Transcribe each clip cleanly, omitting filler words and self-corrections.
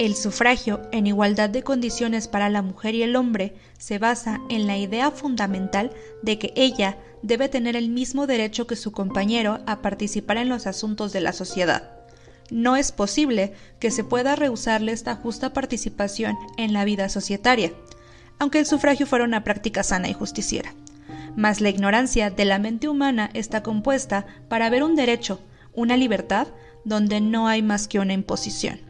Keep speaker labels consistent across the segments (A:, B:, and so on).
A: El sufragio, en igualdad de condiciones para la mujer y el hombre, se basa en la idea fundamental de que ella debe tener el mismo derecho que su compañero a participar en los asuntos de la sociedad. No es posible que se pueda rehusarle esta justa participación en la vida societaria, aunque el sufragio fuera una práctica sana y justiciera. Mas la ignorancia de la mente humana está compuesta para ver un derecho, una libertad, donde no hay más que una imposición.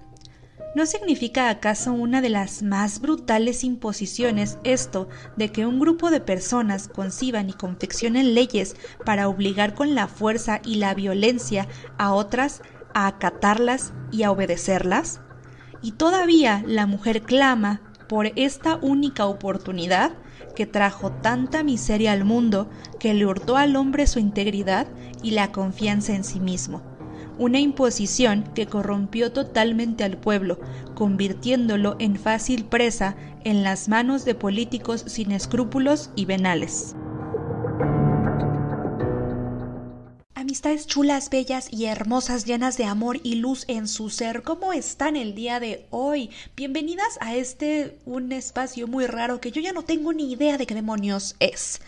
A: ¿No significa acaso una de las más brutales imposiciones esto de que un grupo de personas conciban y confeccionen leyes para obligar con la fuerza y la violencia a otras a acatarlas y a obedecerlas? Y todavía la mujer clama por esta única oportunidad que trajo tanta miseria al mundo, que le hurtó al hombre su integridad y la confianza en sí mismo. Una imposición que corrompió totalmente al pueblo, convirtiéndolo en fácil presa en las manos de políticos sin escrúpulos y venales. Amistades chulas, bellas y hermosas, llenas de amor y luz en su ser, ¿cómo están el día de hoy? Bienvenidas a un espacio muy raro que yo ya no tengo ni idea de qué demonios es.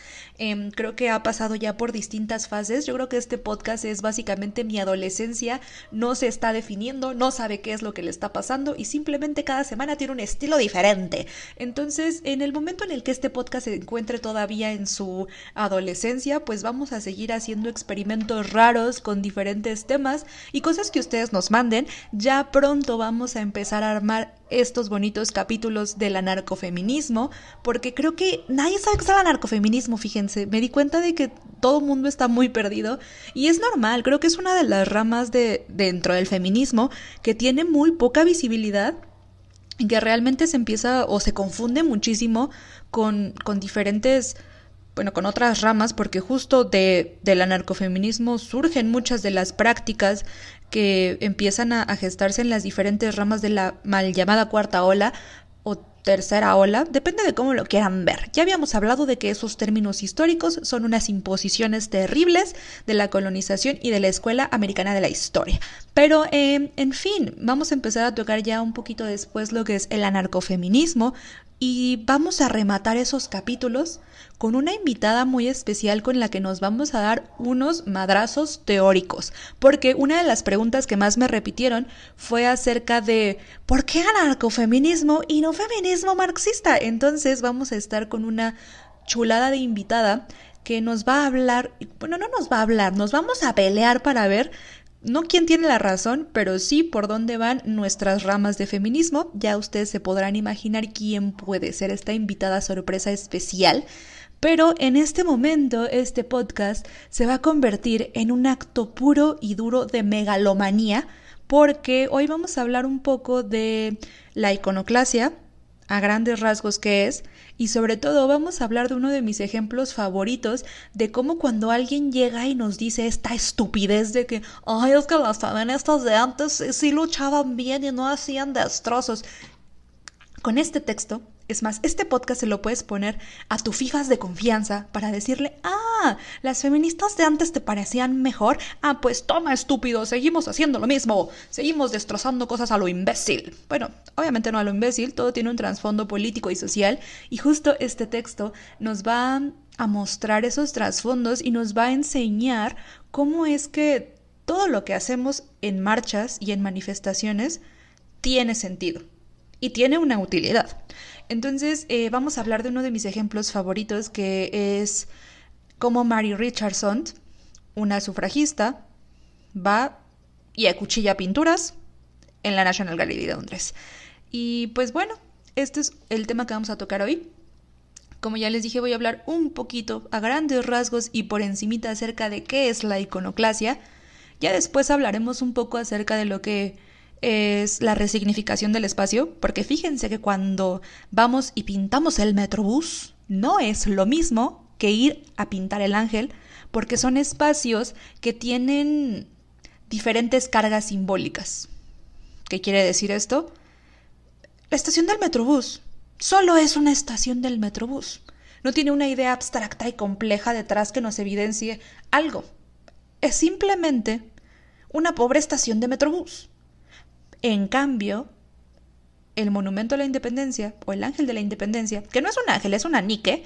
A: Creo que ha pasado ya por distintas fases. Yo creo que este podcast es básicamente mi adolescencia. No se está definiendo, no sabe qué es lo que le está pasando y simplemente cada semana tiene un estilo diferente. Entonces, en el momento en el que este podcast se encuentre todavía en su adolescencia, pues vamos a seguir haciendo experimentos raros con diferentes temas y cosas que ustedes nos manden. Ya pronto vamos a empezar a armar estos bonitos capítulos del anarcofeminismo, porque creo que nadie sabe qué es el anarcofeminismo, fíjense. Me di cuenta de que todo el mundo está muy perdido y es normal. Creo que es una de las ramas dentro del feminismo que tiene muy poca visibilidad y que realmente se empieza o se confunde muchísimo con diferentes, con otras ramas, porque justo del anarcofeminismo surgen muchas de las prácticas que empiezan a gestarse en las diferentes ramas de la mal llamada cuarta ola o tercera ola, depende de cómo lo quieran ver. Ya habíamos hablado de que esos términos históricos son unas imposiciones terribles de la colonización y de la Escuela Americana de la Historia. Pero, en fin, vamos a empezar a tocar ya un poquito después lo que es el anarcofeminismo y vamos a rematar esos capítulos con una invitada muy especial con la que nos vamos a dar unos madrazos teóricos, porque una de las preguntas que más me repitieron fue acerca de ¿por qué anarcofeminismo y no feminismo marxista? Entonces vamos a estar con una chulada de invitada que nos va a hablar, nos vamos a pelear para ver no quién tiene la razón, pero sí por dónde van nuestras ramas de feminismo. Ya ustedes se podrán imaginar quién puede ser esta invitada sorpresa especial. Pero en este momento, este podcast se va a convertir en un acto puro y duro de megalomanía, porque hoy vamos a hablar un poco de la iconoclasia, a grandes rasgos qué es, y sobre todo vamos a hablar de uno de mis ejemplos favoritos de cómo cuando alguien llega y nos dice esta estupidez de que ay, es que las feministas de antes sí luchaban bien y no hacían destrozos. Con este texto, es más, este podcast se lo puedes poner a tu fijas de confianza para decirle, las feministas de antes te parecían mejor, pues toma estúpido, seguimos haciendo lo mismo, seguimos destrozando cosas a lo imbécil. Bueno, obviamente no a lo imbécil, todo tiene un trasfondo político y social y justo este texto nos va a mostrar esos trasfondos y nos va a enseñar cómo es que todo lo que hacemos en marchas y en manifestaciones tiene sentido y tiene una utilidad. Entonces vamos a hablar de uno de mis ejemplos favoritos, que es cómo Mary Richardson, una sufragista, va y acuchilla pinturas en la National Gallery de Londres. Y pues bueno, este es el tema que vamos a tocar hoy. Como ya les dije, voy a hablar un poquito a grandes rasgos y por encimita acerca de qué es la iconoclasia. Ya después hablaremos un poco acerca de lo que es la resignificación del espacio, porque fíjense que cuando vamos y pintamos el Metrobús, no es lo mismo que ir a pintar el Ángel, porque son espacios que tienen diferentes cargas simbólicas. ¿Qué quiere decir esto? La estación del Metrobús solo es una estación del Metrobús. No tiene una idea abstracta y compleja detrás que nos evidencie algo. Es simplemente una pobre estación de Metrobús. En cambio, el Monumento a la Independencia o el Ángel de la Independencia, que no es un ángel, es una Nike,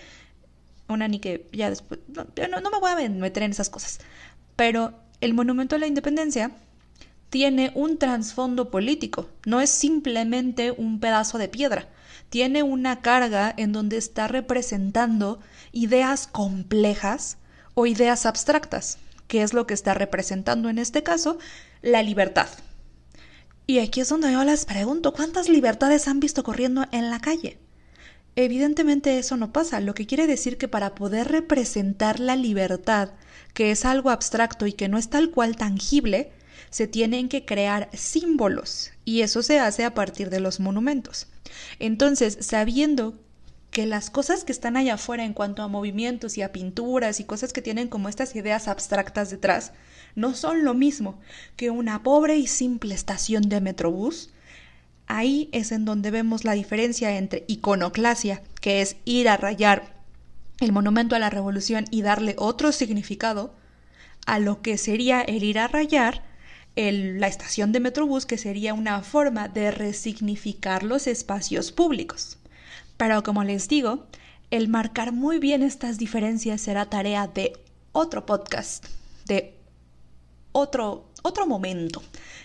A: ya después, no me voy a meter en esas cosas, pero el Monumento a la Independencia tiene un trasfondo político, no es simplemente un pedazo de piedra, tiene una carga en donde está representando ideas complejas o ideas abstractas, que es lo que está representando en este caso, la libertad. Y aquí es donde yo les pregunto, ¿cuántas libertades han visto corriendo en la calle? Evidentemente eso no pasa, lo que quiere decir que para poder representar la libertad, que es algo abstracto y que no es tal cual tangible, se tienen que crear símbolos, y eso se hace a partir de los monumentos. Entonces, sabiendo que las cosas que están allá afuera en cuanto a movimientos y a pinturas y cosas que tienen como estas ideas abstractas detrás, no son lo mismo que una pobre y simple estación de Metrobús, ahí es en donde vemos la diferencia entre iconoclasia, que es ir a rayar el monumento a la revolución y darle otro significado, a lo que sería el ir a rayar la estación de Metrobús, que sería una forma de resignificar los espacios públicos. Pero como les digo, el marcar muy bien estas diferencias será tarea de otro podcast, de otro momento,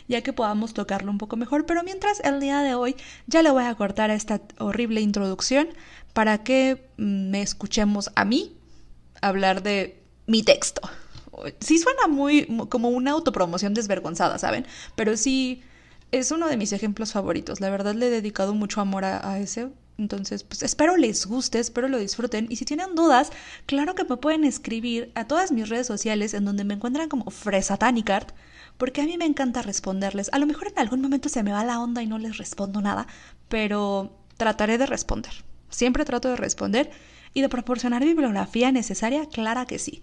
A: ya que podamos tocarlo un poco mejor. Pero mientras, el día de hoy ya le voy a cortar a esta horrible introducción para que me escuchemos a mí hablar de mi texto. Sí suena muy como una autopromoción desvergonzada, ¿saben? Pero sí es uno de mis ejemplos favoritos. La verdad le he dedicado mucho amor a ese. Entonces, pues espero les guste, espero lo disfruten. Y si tienen dudas, claro que me pueden escribir a todas mis redes sociales en donde me encuentran como Fresatanicart, porque a mí me encanta responderles. A lo mejor en algún momento se me va la onda y no les respondo nada, pero trataré de responder. Siempre trato de responder y de proporcionar bibliografía necesaria, clara que sí.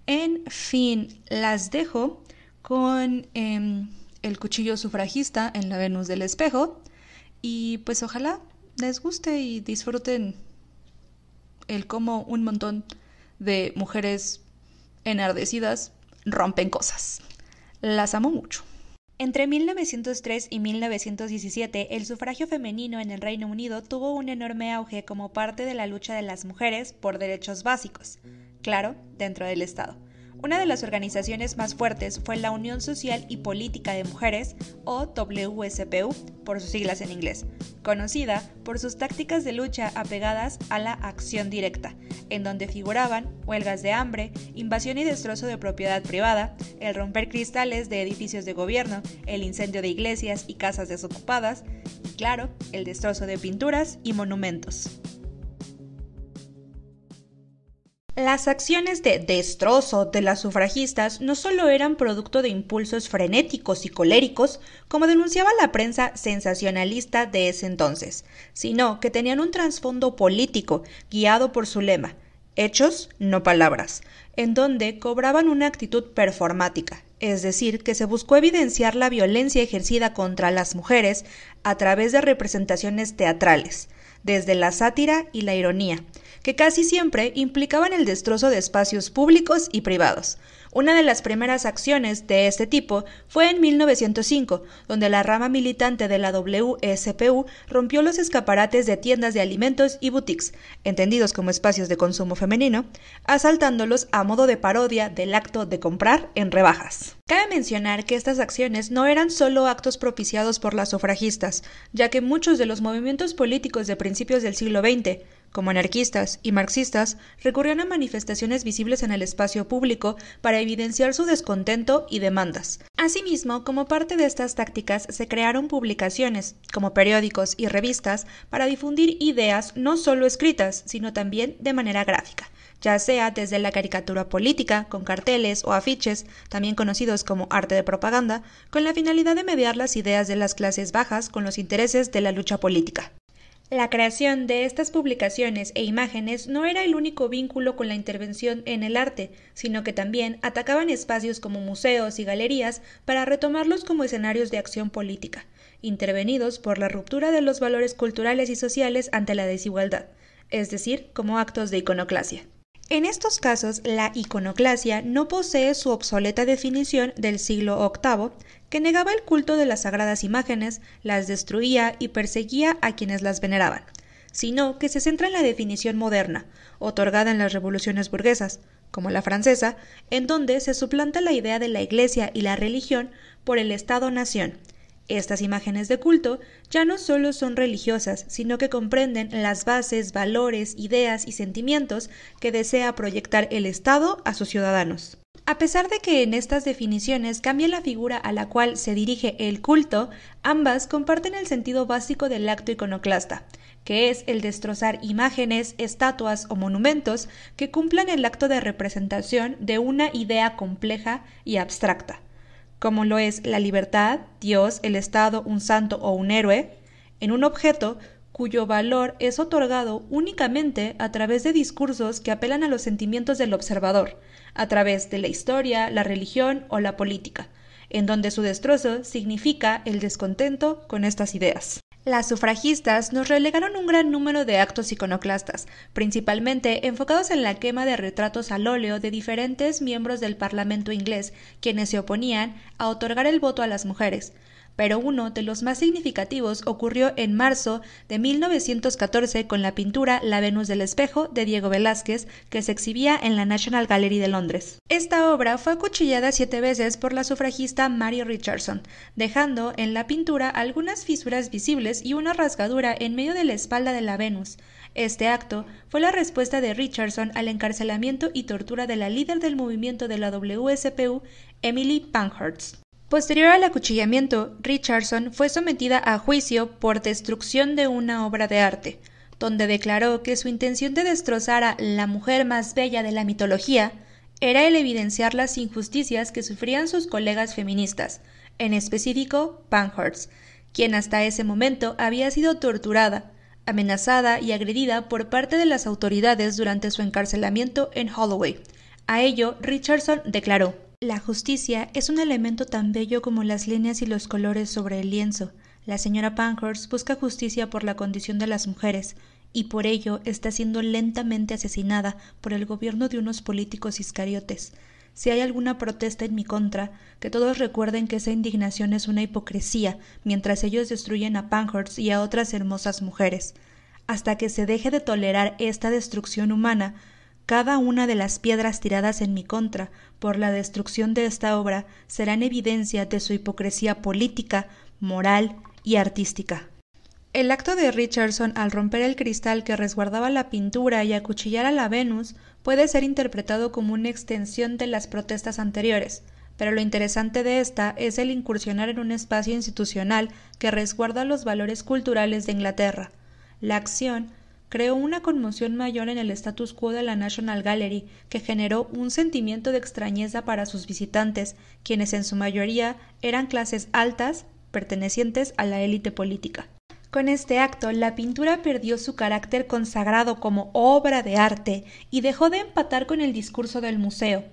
A: En fin, las dejo con el cuchillo sufragista en la Venus del espejo y pues ojalá les guste y disfruten el cómo un montón de mujeres enardecidas rompen cosas. Las amo mucho. Entre 1903 y 1917, el sufragio femenino en el Reino Unido tuvo un enorme auge como parte de la lucha de las mujeres por derechos básicos, claro, dentro del Estado. Una de las organizaciones más fuertes fue la Unión Social y Política de Mujeres, o WSPU, por sus siglas en inglés, conocida por sus tácticas de lucha apegadas a la acción directa, en donde figuraban huelgas de hambre, invasión y destrozo de propiedad privada, el romper cristales de edificios de gobierno, el incendio de iglesias y casas desocupadas, y claro, el destrozo de pinturas y monumentos. Las acciones de destrozo de las sufragistas no solo eran producto de impulsos frenéticos y coléricos, como denunciaba la prensa sensacionalista de ese entonces, sino que tenían un trasfondo político guiado por su lema, hechos, no palabras, en donde cobraban una actitud performática, es decir, que se buscó evidenciar la violencia ejercida contra las mujeres a través de representaciones teatrales, desde la sátira y la ironía, que casi siempre implicaban el destrozo de espacios públicos y privados. Una de las primeras acciones de este tipo fue en 1905, donde la rama militante de la WSPU rompió los escaparates de tiendas de alimentos y boutiques, entendidos como espacios de consumo femenino, asaltándolos a modo de parodia del acto de comprar en rebajas. Cabe mencionar que estas acciones no eran solo actos propiciados por las sufragistas, ya que muchos de los movimientos políticos de principios del siglo XX, como anarquistas y marxistas, recurrían a manifestaciones visibles en el espacio público para evidenciar su descontento y demandas. Asimismo, como parte de estas tácticas, se crearon publicaciones, como periódicos y revistas, para difundir ideas no solo escritas, sino también de manera gráfica, ya sea desde la caricatura política, con carteles o afiches, también conocidos como arte de propaganda, con la finalidad de mediar las ideas de las clases bajas con los intereses de la lucha política. La creación de estas publicaciones e imágenes no era el único vínculo con la intervención en el arte, sino que también atacaban espacios como museos y galerías para retomarlos como escenarios de acción política, intervenidos por la ruptura de los valores culturales y sociales ante la desigualdad, es decir, como actos de iconoclasia. En estos casos, la iconoclasia no posee su obsoleta definición del siglo VIII, que negaba el culto de las sagradas imágenes, las destruía y perseguía a quienes las veneraban, sino que se centra en la definición moderna, otorgada en las revoluciones burguesas, como la francesa, en donde se suplanta la idea de la Iglesia y la religión por el Estado-nación. Estas imágenes de culto ya no solo son religiosas, sino que comprenden las bases, valores, ideas y sentimientos que desea proyectar el Estado a sus ciudadanos. A pesar de que en estas definiciones cambia la figura a la cual se dirige el culto, ambas comparten el sentido básico del acto iconoclasta, que es el destrozar imágenes, estatuas o monumentos que cumplan el acto de representación de una idea compleja y abstracta, como lo es la libertad, Dios, el Estado, un santo o un héroe, en un objeto cuyo valor es otorgado únicamente a través de discursos que apelan a los sentimientos del observador, a través de la historia, la religión o la política, en donde su destrozo significa el descontento con estas ideas. Las sufragistas nos relegaron un gran número de actos iconoclastas, principalmente enfocados en la quema de retratos al óleo de diferentes miembros del Parlamento inglés, quienes se oponían a otorgar el voto a las mujeres. Pero uno de los más significativos ocurrió en marzo de 1914 con la pintura La Venus del Espejo de Diego Velázquez, que se exhibía en la National Gallery de Londres. Esta obra fue acuchillada 7 veces por la sufragista Mary Richardson, dejando en la pintura algunas fisuras visibles y una rasgadura en medio de la espalda de la Venus. Este acto fue la respuesta de Richardson al encarcelamiento y tortura de la líder del movimiento de la WSPU, Emily Pankhurst. Posterior al acuchillamiento, Richardson fue sometida a juicio por destrucción de una obra de arte, donde declaró que su intención de destrozar a la mujer más bella de la mitología era el evidenciar las injusticias que sufrían sus colegas feministas, en específico Pankhurst, quien hasta ese momento había sido torturada, amenazada y agredida por parte de las autoridades durante su encarcelamiento en Holloway. A ello, Richardson declaró: «La justicia es un elemento tan bello como las líneas y los colores sobre el lienzo. La señora Pankhurst busca justicia por la condición de las mujeres, y por ello está siendo lentamente asesinada por el gobierno de unos políticos iscariotes. Si hay alguna protesta en mi contra, que todos recuerden que esa indignación es una hipocresía, mientras ellos destruyen a Pankhurst y a otras hermosas mujeres. Hasta que se deje de tolerar esta destrucción humana, cada una de las piedras tiradas en mi contra por la destrucción de esta obra serán evidencia de su hipocresía política, moral y artística». El acto de Richardson al romper el cristal que resguardaba la pintura y acuchillar a la Venus puede ser interpretado como una extensión de las protestas anteriores, pero lo interesante de esta es el incursionar en un espacio institucional que resguarda los valores culturales de Inglaterra. La acción creó una conmoción mayor en el status quo de la National Gallery, que generó un sentimiento de extrañeza para sus visitantes, quienes en su mayoría eran clases altas pertenecientes a la élite política. Con este acto, la pintura perdió su carácter consagrado como obra de arte y dejó de empatar con el discurso del museo.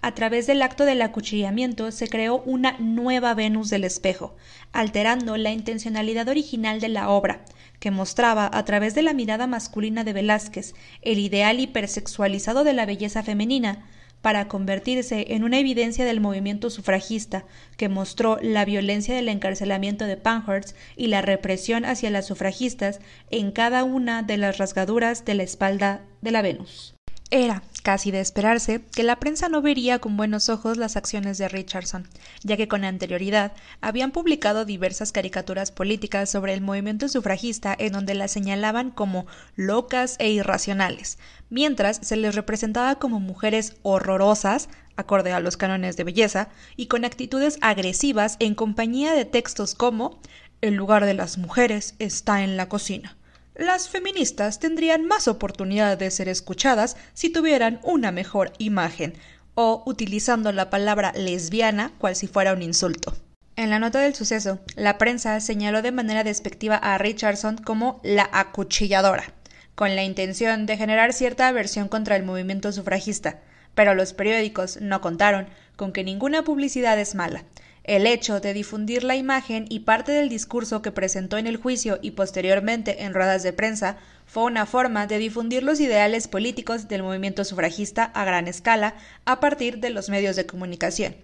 A: A través del acto del acuchillamiento se creó una nueva Venus del Espejo, alterando la intencionalidad original de la obra, que mostraba a través de la mirada masculina de Velázquez el ideal hipersexualizado de la belleza femenina, para convertirse en una evidencia del movimiento sufragista, que mostró la violencia del encarcelamiento de Pankhurst y la represión hacia las sufragistas en cada una de las rasgaduras de la espalda de la Venus. Era casi de esperarse que la prensa no vería con buenos ojos las acciones de Richardson, ya que con anterioridad habían publicado diversas caricaturas políticas sobre el movimiento sufragista en donde las señalaban como locas e irracionales, mientras se les representaba como mujeres horrorosas, acorde a los cánones de belleza, y con actitudes agresivas en compañía de textos como «El lugar de las mujeres está en la cocina». Las feministas tendrían más oportunidad de ser escuchadas si tuvieran una mejor imagen, o utilizando la palabra lesbiana cual si fuera un insulto. En la nota del suceso, la prensa señaló de manera despectiva a Richardson como la acuchilladora, con la intención de generar cierta aversión contra el movimiento sufragista, pero los periódicos no contaron con que ninguna publicidad es mala. El hecho de difundir la imagen y parte del discurso que presentó en el juicio y posteriormente en ruedas de prensa fue una forma de difundir los ideales políticos del movimiento sufragista a gran escala a partir de los medios de comunicación.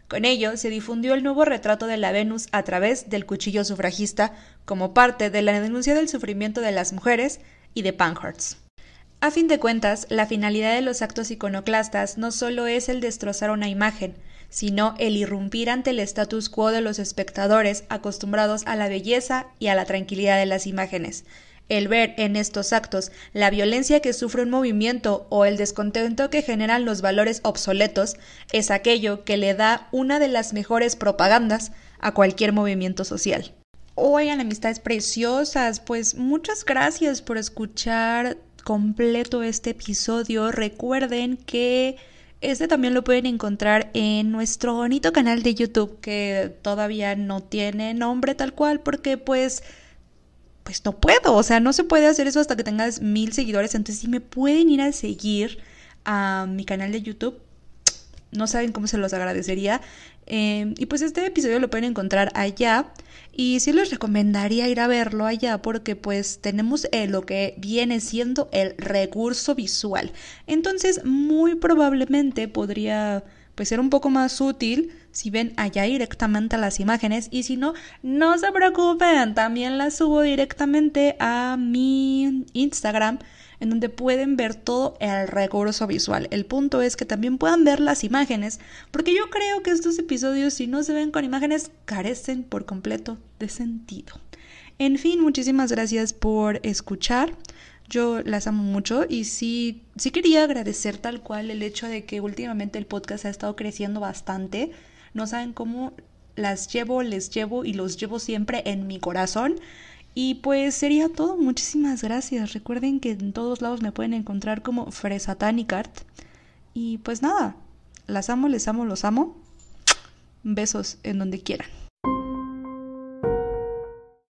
A: Con ello se difundió el nuevo retrato de la Venus a través del cuchillo sufragista como parte de la denuncia del sufrimiento de las mujeres y de Pankhurst. A fin de cuentas, la finalidad de los actos iconoclastas no solo es el destrozar una imagen, sino el irrumpir ante el status quo de los espectadores acostumbrados a la belleza y a la tranquilidad de las imágenes. El ver en estos actos la violencia que sufre un movimiento o el descontento que generan los valores obsoletos es aquello que le da una de las mejores propagandas a cualquier movimiento social. Oigan, amistades preciosas, pues muchas gracias por escuchar completo este episodio. Recuerden que este también lo pueden encontrar en nuestro bonito canal de YouTube, que todavía no tiene nombre tal cual porque pues no puedo, o sea, no se puede hacer eso hasta que tengas 1000 seguidores. Entonces si me pueden ir a seguir a mi canal de YouTube, no saben cómo se los agradecería. Y pues este episodio lo pueden encontrar allá. Y sí les recomendaría ir a verlo allá porque pues tenemos lo que viene siendo el recurso visual. Entonces muy probablemente podría pues ser un poco más útil si ven allá directamente las imágenes. Y si no, no se preocupen, también las subo directamente a mi Instagram, en donde pueden ver todo el recurso visual. El punto es que también puedan ver las imágenes, porque yo creo que estos episodios, si no se ven con imágenes, carecen por completo de sentido. En fin, muchísimas gracias por escuchar. Yo las amo mucho y sí quería agradecer tal cual el hecho de que últimamente el podcast ha estado creciendo bastante. No saben cómo les llevo y los llevo siempre en mi corazón. Y pues sería todo. Muchísimas gracias. Recuerden que en todos lados me pueden encontrar como Fresatanicart. Y pues nada, las amo, les amo, los amo. Besos en donde quieran.